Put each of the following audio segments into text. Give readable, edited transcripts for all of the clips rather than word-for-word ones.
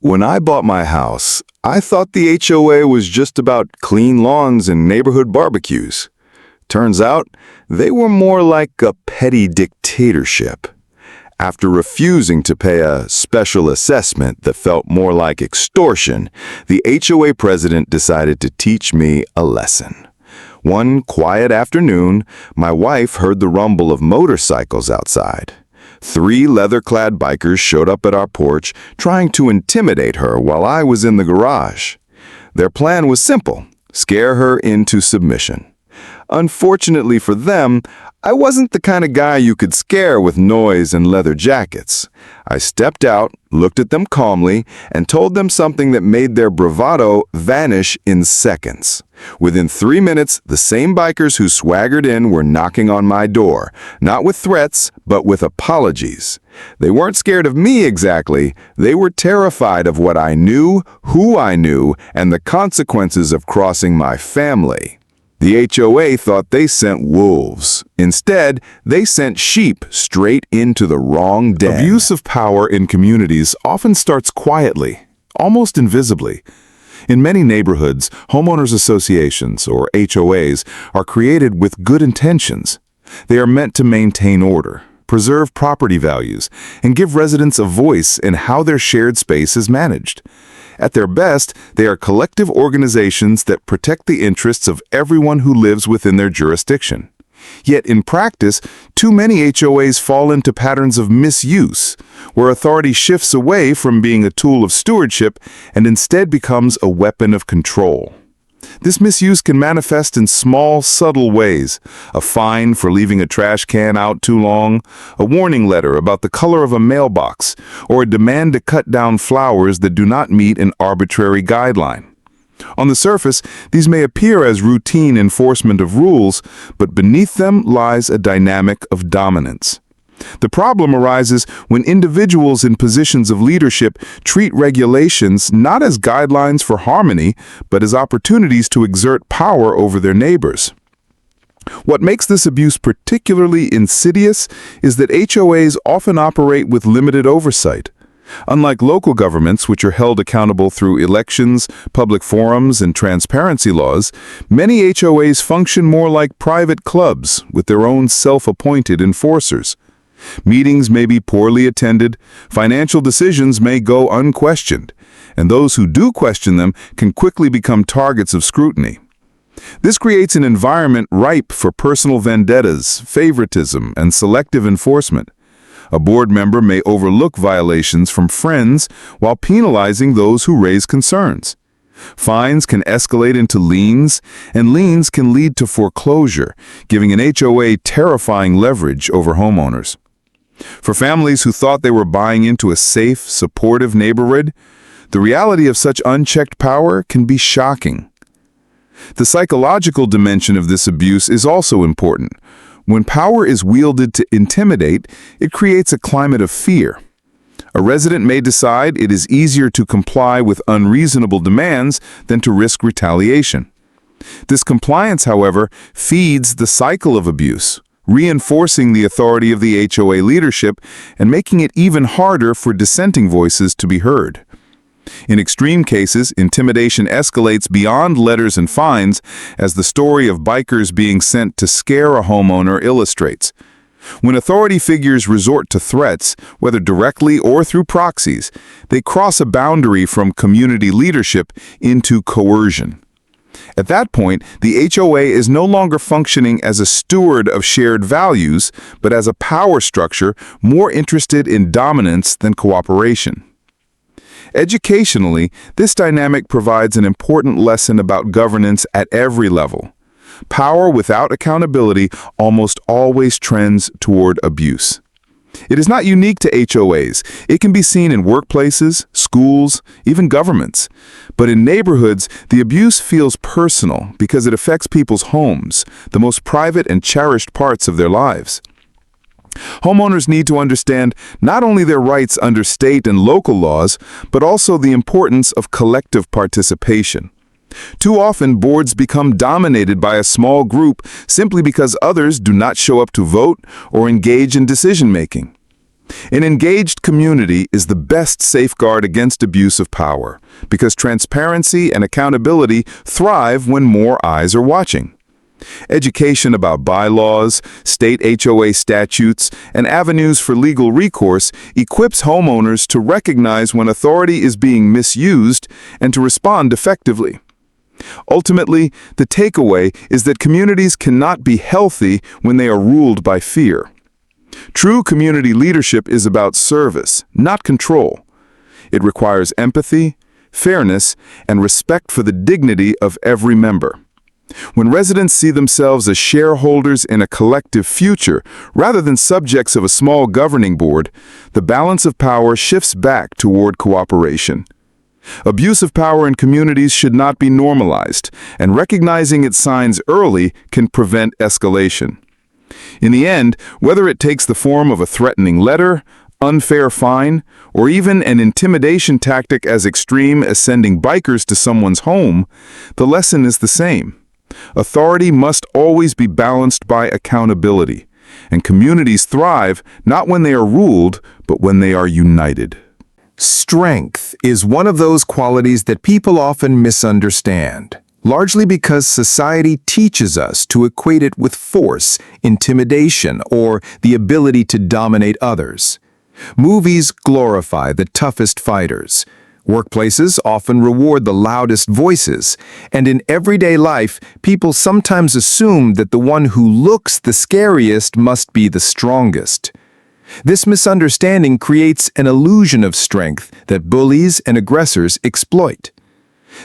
When I bought my house, I thought the HOA was just about clean lawns and neighborhood barbecues. Turns out, they were more like a petty dictatorship. After refusing to pay a special assessment that felt more like extortion, the HOA president decided to teach me a lesson. One quiet afternoon, my wife heard the rumble of motorcycles outside. 3 leather-clad bikers showed up at our porch, trying to intimidate her while I was in the garage. Their plan was simple: scare her into submission. Unfortunately for them, I wasn't the kind of guy you could scare with noise and leather jackets. I stepped out, looked at them calmly, and told them something that made their bravado vanish in seconds. Within 3 minutes, the same bikers who swaggered in were knocking on my door, not with threats, but with apologies. They weren't scared of me exactly. They were terrified of what I knew, who I knew, and the consequences of crossing my family. The HOA thought they sent wolves. Instead, they sent sheep straight into the wrong den. Abuse of power in communities often starts quietly, almost invisibly. In many neighborhoods, homeowners associations, or HOAs, are created with good intentions. They are meant to maintain order, preserve property values, and give residents a voice in how their shared space is managed. At their best, they are collective organizations that protect the interests of everyone who lives within their jurisdiction. Yet in practice, too many HOAs fall into patterns of misuse, where authority shifts away from being a tool of stewardship and instead becomes a weapon of control. This misuse can manifest in small, subtle ways: a fine for leaving a trash can out too long, a warning letter about the color of a mailbox, or a demand to cut down flowers that do not meet an arbitrary guideline. On the surface, these may appear as routine enforcement of rules, but beneath them lies a dynamic of dominance. The problem arises when individuals in positions of leadership treat regulations not as guidelines for harmony, but as opportunities to exert power over their neighbors. What makes this abuse particularly insidious is that HOAs often operate with limited oversight. Unlike local governments, which are held accountable through elections, public forums, and transparency laws, many HOAs function more like private clubs with their own self-appointed enforcers. Meetings may be poorly attended, financial decisions may go unquestioned, and those who do question them can quickly become targets of scrutiny. This creates an environment ripe for personal vendettas, favoritism, and selective enforcement. A board member may overlook violations from friends while penalizing those who raise concerns. Fines can escalate into liens, and liens can lead to foreclosure, giving an HOA terrifying leverage over homeowners. For families who thought they were buying into a safe, supportive neighborhood, the reality of such unchecked power can be shocking. The psychological dimension of this abuse is also important. When power is wielded to intimidate, it creates a climate of fear. A resident may decide it is easier to comply with unreasonable demands than to risk retaliation. This compliance, however, feeds the cycle of abuse, reinforcing the authority of the HOA leadership and making it even harder for dissenting voices to be heard. In extreme cases, intimidation escalates beyond letters and fines, as the story of bikers being sent to scare a homeowner illustrates. When authority figures resort to threats, whether directly or through proxies, they cross a boundary from community leadership into coercion. At that point, the HOA is no longer functioning as a steward of shared values, but as a power structure more interested in dominance than cooperation. Educationally, this dynamic provides an important lesson about governance at every level. Power without accountability almost always trends toward abuse. It is not unique to HOAs. It can be seen in workplaces, schools, even governments. But in neighborhoods, the abuse feels personal because it affects people's homes, the most private and cherished parts of their lives. Homeowners need to understand not only their rights under state and local laws, but also the importance of collective participation. Too often, boards become dominated by a small group simply because others do not show up to vote or engage in decision-making. An engaged community is the best safeguard against abuse of power because transparency and accountability thrive when more eyes are watching. Education about bylaws, state HOA statutes, and avenues for legal recourse equips homeowners to recognize when authority is being misused and to respond effectively. Ultimately, the takeaway is that communities cannot be healthy when they are ruled by fear. True community leadership is about service, not control. It requires empathy, fairness, and respect for the dignity of every member. When residents see themselves as shareholders in a collective future rather than subjects of a small governing board, the balance of power shifts back toward cooperation. Abuse of power in communities should not be normalized, and recognizing its signs early can prevent escalation. In the end, whether it takes the form of a threatening letter, unfair fine, or even an intimidation tactic as extreme as sending bikers to someone's home, the lesson is the same. Authority must always be balanced by accountability, and communities thrive not when they are ruled, but when they are united. Strength is one of those qualities that people often misunderstand, largely because society teaches us to equate it with force, intimidation, or the ability to dominate others. Movies glorify the toughest fighters. Workplaces often reward the loudest voices, and in everyday life, people sometimes assume that the one who looks the scariest must be the strongest. This misunderstanding creates an illusion of strength that bullies and aggressors exploit.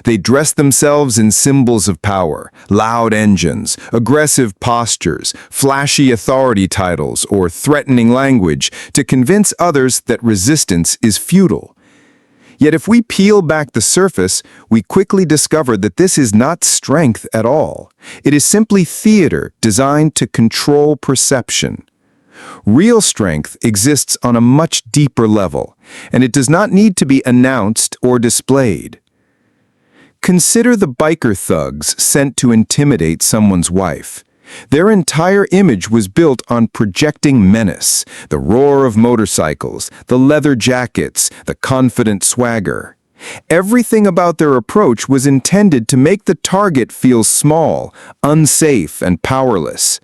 They dress themselves in symbols of power, loud engines, aggressive postures, flashy authority titles, or threatening language to convince others that resistance is futile. Yet if we peel back the surface, we quickly discover that this is not strength at all. It is simply theater designed to control perception. Real strength exists on a much deeper level, and it does not need to be announced or displayed. Consider the biker thugs sent to intimidate someone's wife. Their entire image was built on projecting menace, the roar of motorcycles, the leather jackets, the confident swagger. Everything about their approach was intended to make the target feel small, unsafe, and powerless.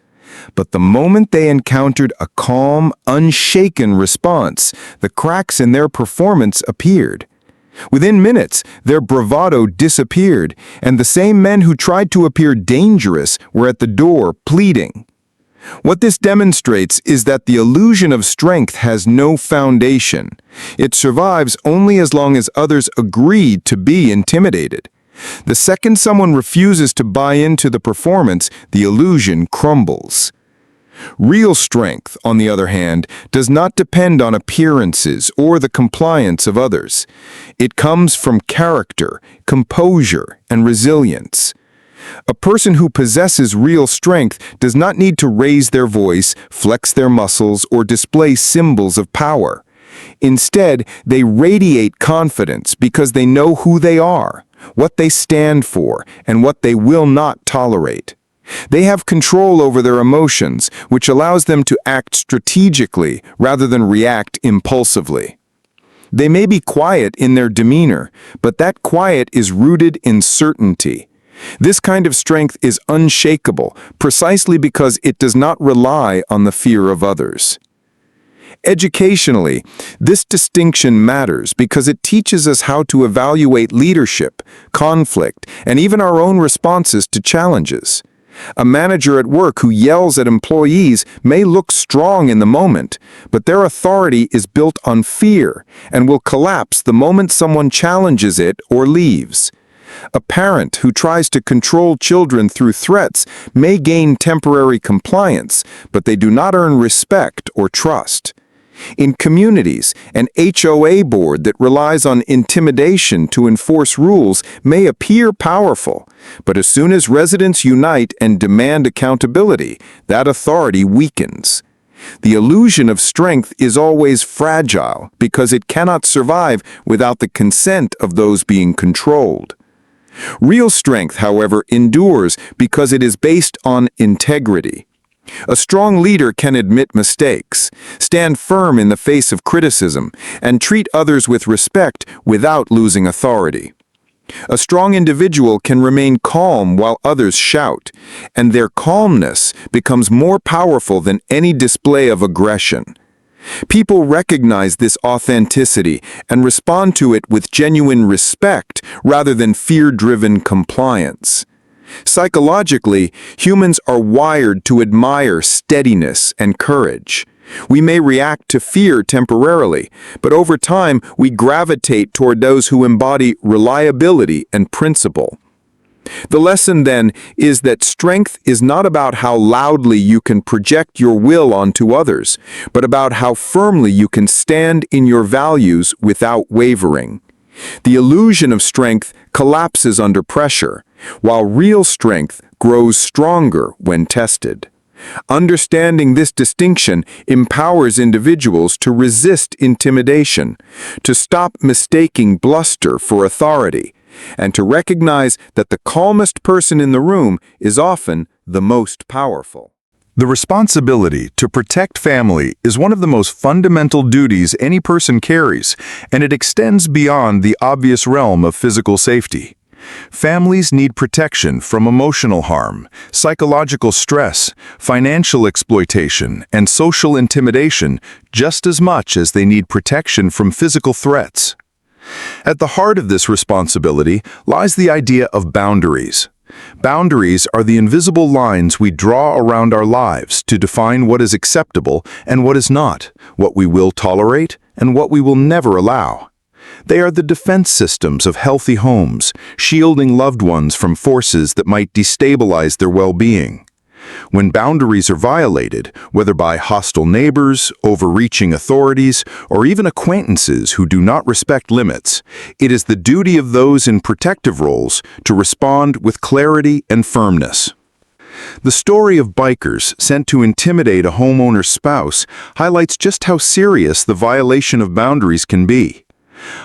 But the moment they encountered a calm, unshaken response, the cracks in their performance appeared. Within minutes, their bravado disappeared, and the same men who tried to appear dangerous were at the door pleading. What this demonstrates is that the illusion of strength has no foundation. It survives only as long as others agree to be intimidated. The second someone refuses to buy into the performance, the illusion crumbles. Real strength, on the other hand, does not depend on appearances or the compliance of others. It comes from character, composure, and resilience. A person who possesses real strength does not need to raise their voice, flex their muscles, or display symbols of power. Instead, they radiate confidence because they know who they are, what they stand for, and what they will not tolerate. They have control over their emotions, which allows them to act strategically rather than react impulsively. They may be quiet in their demeanor, but that quiet is rooted in certainty. This kind of strength is unshakable, precisely because it does not rely on the fear of others. Educationally, this distinction matters because it teaches us how to evaluate leadership, conflict, and even our own responses to challenges. A manager at work who yells at employees may look strong in the moment, but their authority is built on fear and will collapse the moment someone challenges it or leaves. A parent who tries to control children through threats may gain temporary compliance, but they do not earn respect or trust. In communities, an HOA board that relies on intimidation to enforce rules may appear powerful, but as soon as residents unite and demand accountability, that authority weakens. The illusion of strength is always fragile because it cannot survive without the consent of those being controlled. Real strength, however, endures because it is based on integrity. A strong leader can admit mistakes, stand firm in the face of criticism, and treat others with respect without losing authority. A strong individual can remain calm while others shout, and their calmness becomes more powerful than any display of aggression. People recognize this authenticity and respond to it with genuine respect rather than fear-driven compliance. Psychologically, humans are wired to admire steadiness and courage. We may react to fear temporarily, but over time we gravitate toward those who embody reliability and principle. The lesson, then, is that strength is not about how loudly you can project your will onto others, but about how firmly you can stand in your values without wavering. The illusion of strength collapses under pressure, while real strength grows stronger when tested. Understanding this distinction empowers individuals to resist intimidation, to stop mistaking bluster for authority, and to recognize that the calmest person in the room is often the most powerful. The responsibility to protect family is one of the most fundamental duties any person carries, and it extends beyond the obvious realm of physical safety. Families need protection from emotional harm, psychological stress, financial exploitation, and social intimidation just as much as they need protection from physical threats. At the heart of this responsibility lies the idea of boundaries. Boundaries are the invisible lines we draw around our lives to define what is acceptable and what is not, what we will tolerate and what we will never allow. They are the defense systems of healthy homes, shielding loved ones from forces that might destabilize their well-being. When boundaries are violated, whether by hostile neighbors, overreaching authorities, or even acquaintances who do not respect limits, it is the duty of those in protective roles to respond with clarity and firmness. The story of bikers sent to intimidate a homeowner's spouse highlights just how serious the violation of boundaries can be.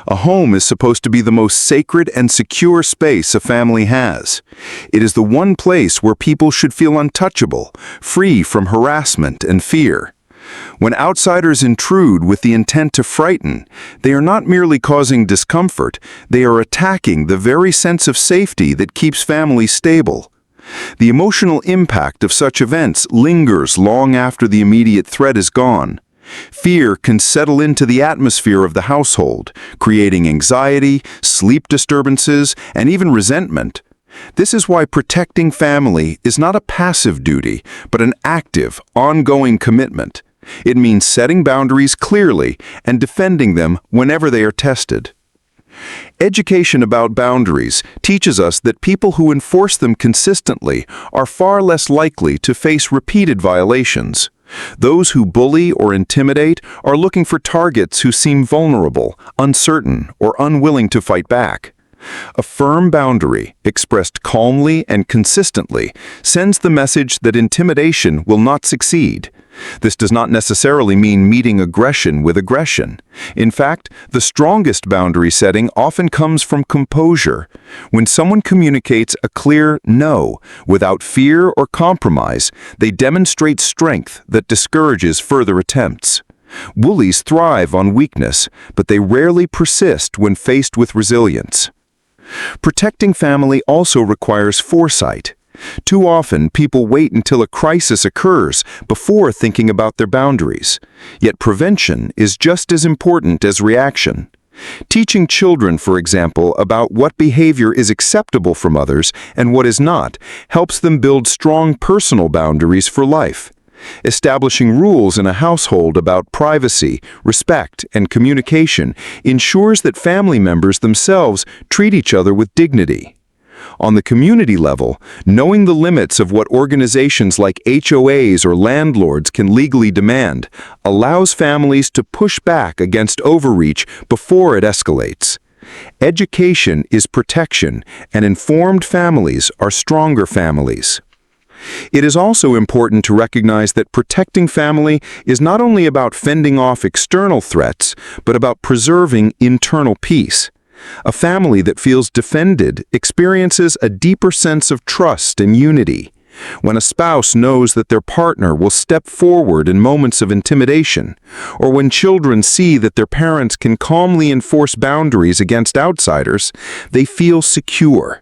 A home is supposed to be the most sacred and secure space a family has. It is the one place where people should feel untouchable, free from harassment and fear. When outsiders intrude with the intent to frighten, they are not merely causing discomfort, they are attacking the very sense of safety that keeps families stable. The emotional impact of such events lingers long after the immediate threat is gone. Fear can settle into the atmosphere of the household, creating anxiety, sleep disturbances, and even resentment. This is why protecting family is not a passive duty, but an active, ongoing commitment. It means setting boundaries clearly and defending them whenever they are tested. Education about boundaries teaches us that people who enforce them consistently are far less likely to face repeated violations. Those who bully or intimidate are looking for targets who seem vulnerable, uncertain, or unwilling to fight back. A firm boundary, expressed calmly and consistently, sends the message that intimidation will not succeed. This does not necessarily mean meeting aggression with aggression. In fact, the strongest boundary setting often comes from composure. When someone communicates a clear no, without fear or compromise, they demonstrate strength that discourages further attempts. Bullies thrive on weakness, but they rarely persist when faced with resilience. Protecting family also requires foresight. Too often, people wait until a crisis occurs before thinking about their boundaries. Yet prevention is just as important as reaction. Teaching children, for example, about what behavior is acceptable from others and what is not, helps them build strong personal boundaries for life. Establishing rules in a household about privacy, respect, and communication ensures that family members themselves treat each other with dignity. On the community level, knowing the limits of what organizations like HOAs or landlords can legally demand allows families to push back against overreach before it escalates. Education is protection, and informed families are stronger families. It is also important to recognize that protecting family is not only about fending off external threats, but about preserving internal peace. A family that feels defended experiences a deeper sense of trust and unity. When a spouse knows that their partner will step forward in moments of intimidation, or when children see that their parents can calmly enforce boundaries against outsiders, they feel secure.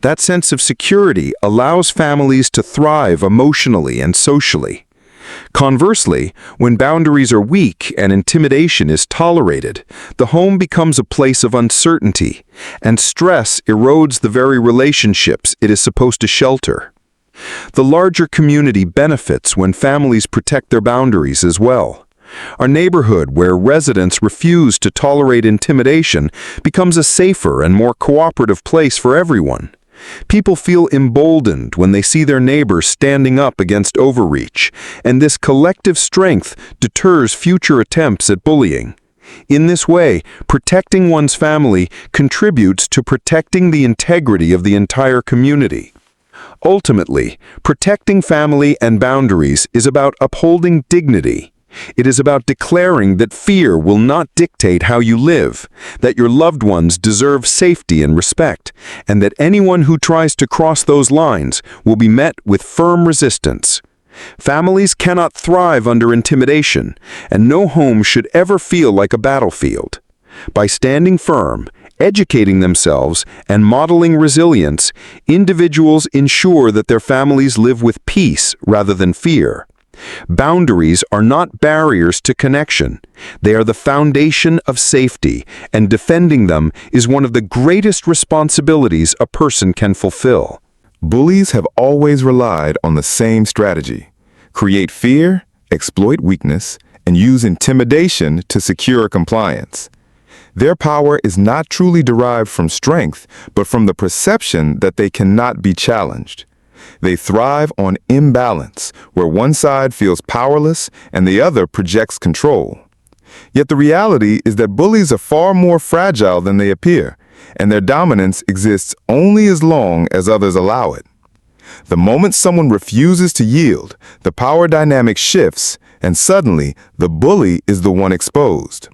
That sense of security allows families to thrive emotionally and socially. Conversely, when boundaries are weak and intimidation is tolerated, the home becomes a place of uncertainty, and stress erodes the very relationships it is supposed to shelter. The larger community benefits when families protect their boundaries as well. Our neighborhood, where residents refuse to tolerate intimidation, becomes a safer and more cooperative place for everyone. People feel emboldened when they see their neighbors standing up against overreach, and this collective strength deters future attempts at bullying. In this way, protecting one's family contributes to protecting the integrity of the entire community. Ultimately, protecting family and boundaries is about upholding dignity. It is about declaring that fear will not dictate how you live, that your loved ones deserve safety and respect, and that anyone who tries to cross those lines will be met with firm resistance. Families cannot thrive under intimidation, and no home should ever feel like a battlefield. By standing firm, educating themselves, and modeling resilience, individuals ensure that their families live with peace rather than fear. Boundaries are not barriers to connection. They are the foundation of safety, and defending them is one of the greatest responsibilities a person can fulfill. Bullies have always relied on the same strategy: create fear, exploit weakness, and use intimidation to secure compliance. Their power is not truly derived from strength, but from the perception that they cannot be challenged. They thrive on imbalance, where one side feels powerless and the other projects control. Yet the reality is that bullies are far more fragile than they appear, and their dominance exists only as long as others allow it. The moment someone refuses to yield, the power dynamic shifts, and suddenly the bully is the one exposed.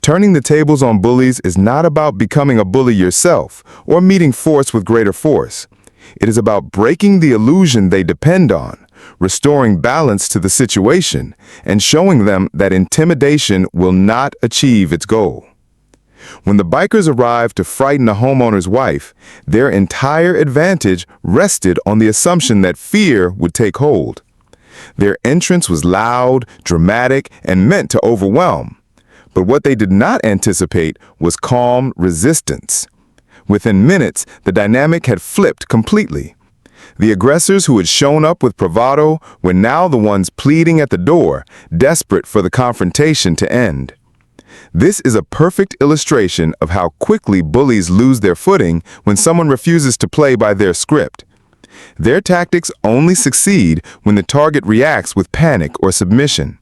Turning the tables on bullies is not about becoming a bully yourself or meeting force with greater force. It is about breaking the illusion they depend on, restoring balance to the situation, and showing them that intimidation will not achieve its goal. When the bikers arrived to frighten a homeowner's wife, their entire advantage rested on the assumption that fear would take hold. Their entrance was loud, dramatic, and meant to overwhelm. But what they did not anticipate was calm resistance. Within minutes, the dynamic had flipped completely. The aggressors who had shown up with bravado were now the ones pleading at the door, desperate for the confrontation to end. This is a perfect illustration of how quickly bullies lose their footing when someone refuses to play by their script. Their tactics only succeed when the target reacts with panic or submission.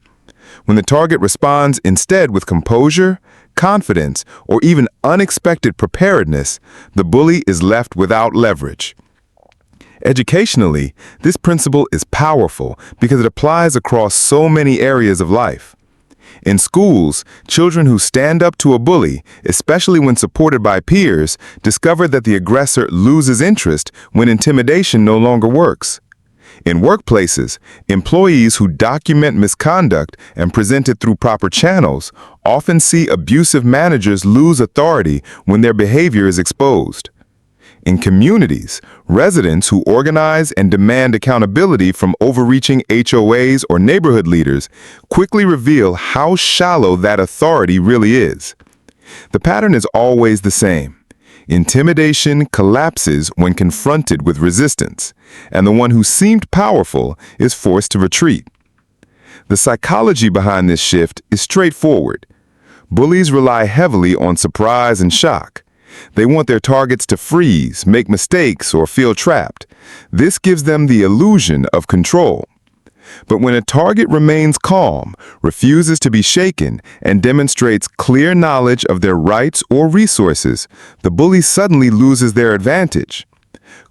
When the target responds instead with composure, confidence, or even unexpected preparedness, the bully is left without leverage. Educationally, this principle is powerful because it applies across so many areas of life. In schools, children who stand up to a bully, especially when supported by peers, discover that the aggressor loses interest when intimidation no longer works. In workplaces, employees who document misconduct and present it through proper channels often see abusive managers lose authority when their behavior is exposed. In communities, residents who organize and demand accountability from overreaching HOAs or neighborhood leaders quickly reveal how shallow that authority really is. The pattern is always the same. Intimidation collapses when confronted with resistance, and the one who seemed powerful is forced to retreat. The psychology behind this shift is straightforward. Bullies rely heavily on surprise and shock. They want their targets to freeze, make mistakes, or feel trapped. This gives them the illusion of control. But when a target remains calm, refuses to be shaken, and demonstrates clear knowledge of their rights or resources, the bully suddenly loses their advantage.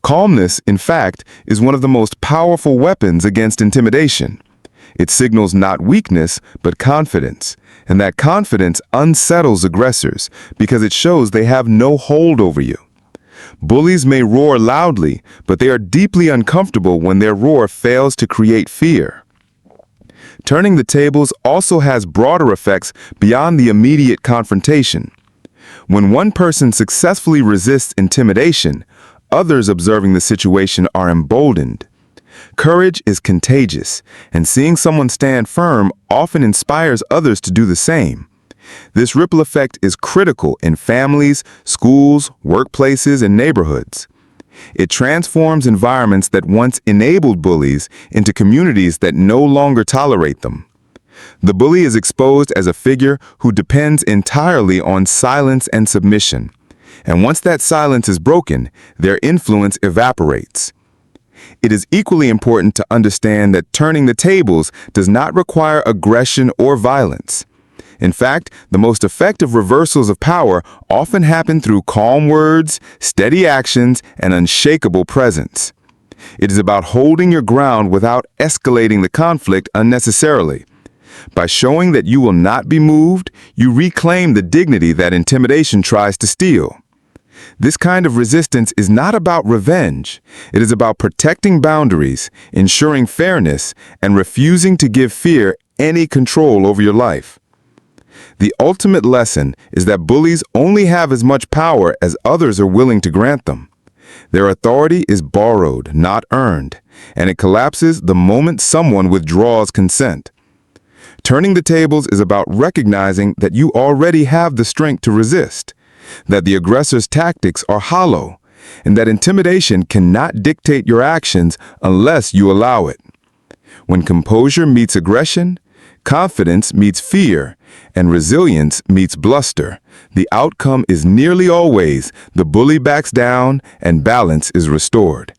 Calmness, in fact, is one of the most powerful weapons against intimidation. It signals not weakness, but confidence, and that confidence unsettles aggressors because it shows they have no hold over you. Bullies may roar loudly, but they are deeply uncomfortable when their roar fails to create fear. Turning the tables also has broader effects beyond the immediate confrontation. When one person successfully resists intimidation, others observing the situation are emboldened. Courage is contagious, and seeing someone stand firm often inspires others to do the same. This ripple effect is critical in families, schools, workplaces, and neighborhoods. It transforms environments that once enabled bullies into communities that no longer tolerate them. The bully is exposed as a figure who depends entirely on silence and submission. And once that silence is broken, their influence evaporates. It is equally important to understand that turning the tables does not require aggression or violence. In fact, the most effective reversals of power often happen through calm words, steady actions, and unshakable presence. It is about holding your ground without escalating the conflict unnecessarily. By showing that you will not be moved, you reclaim the dignity that intimidation tries to steal. This kind of resistance is not about revenge. It is about protecting boundaries, ensuring fairness, and refusing to give fear any control over your life. The ultimate lesson is that bullies only have as much power as others are willing to grant them. Their authority is borrowed, not earned, and it collapses the moment someone withdraws consent. Turning the tables is about recognizing that you already have the strength to resist, that the aggressor's tactics are hollow, and that intimidation cannot dictate your actions unless you allow it. When composure meets aggression, confidence meets fear, and resilience meets bluster, the outcome is nearly always the bully backs down and balance is restored.